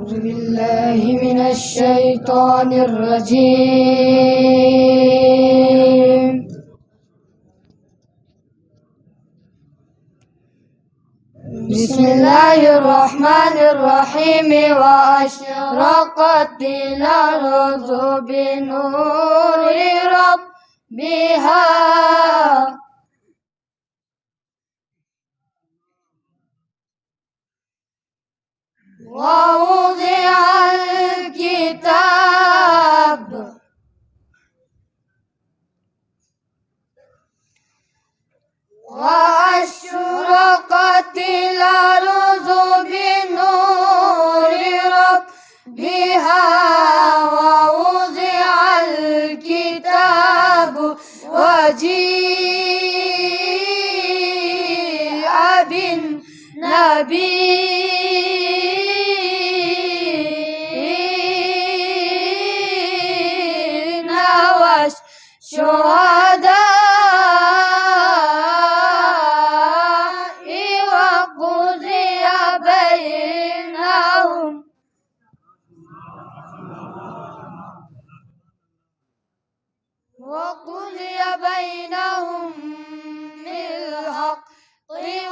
أعوذ بالله من الشيطان الرجيم. بسم الله الرحمن الرحيم. وأشرقت الأرض بنور ربها ووضع الكتاب وأشرقت الأرض بنور ربها ووضع الكتاب وجيء بالنبيين والشهداء وقضي بينهم بالحق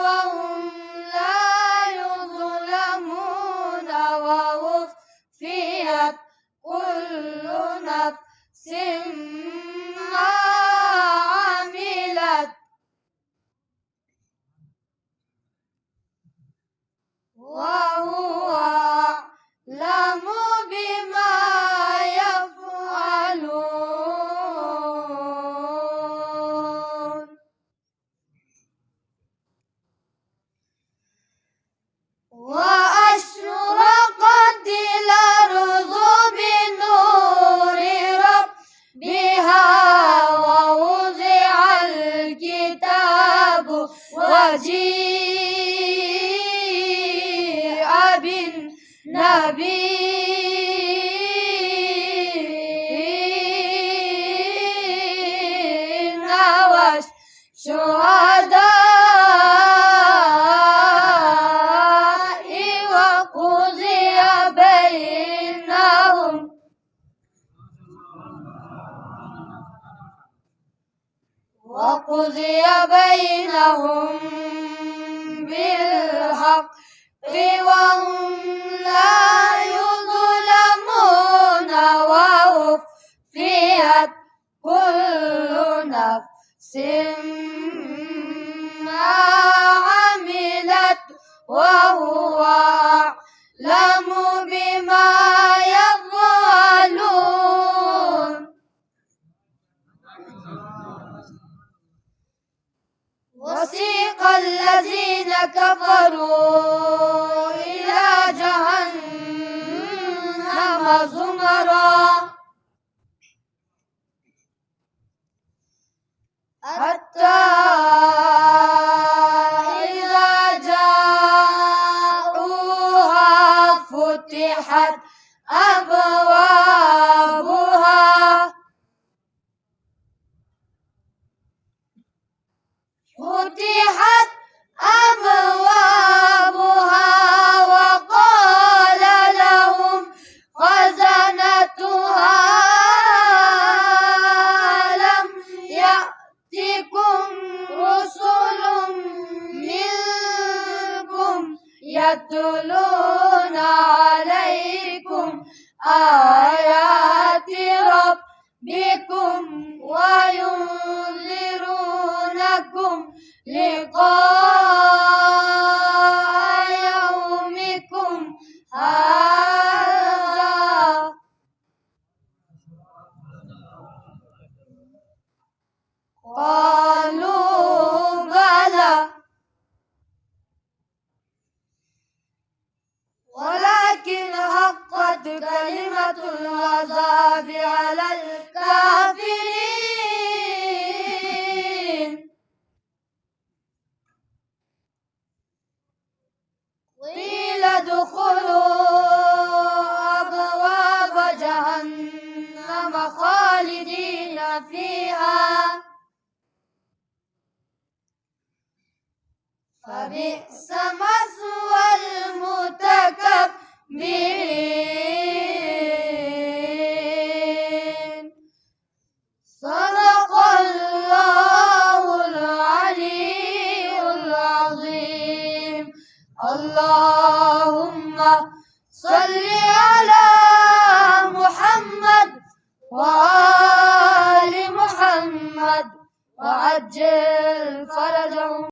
وهم لا يظلمون ووفيت كل نفس ما عملت وهو أعلم بما يفعلون. وأشرقت الأرض بنور ربها ووضع الكتاب وجيء بالنبيين والشهداء وقضي بينهم بالحق وهم لا يظلمون ووفيت كل نفس ما عملت وهو أعلم بما يفعلون. وسيق الذين كفروا إلى جهنم زمرا حتى إذا جاءوها فتحت أبوابها وقال لهم خزنتها ألم يأتكم رسل منكم يتلون عليكم آيات ربكم وينذرونكم لقاء يومكم هذا قالوا بلى ولكن حقت كلمة العذاب على الكافرين. قيل ادخلوا أبواب جهنم خالدين فيها فبئس مثوى المتكبرين. اللهم صل على محمد وآل محمد وعجل فرجهم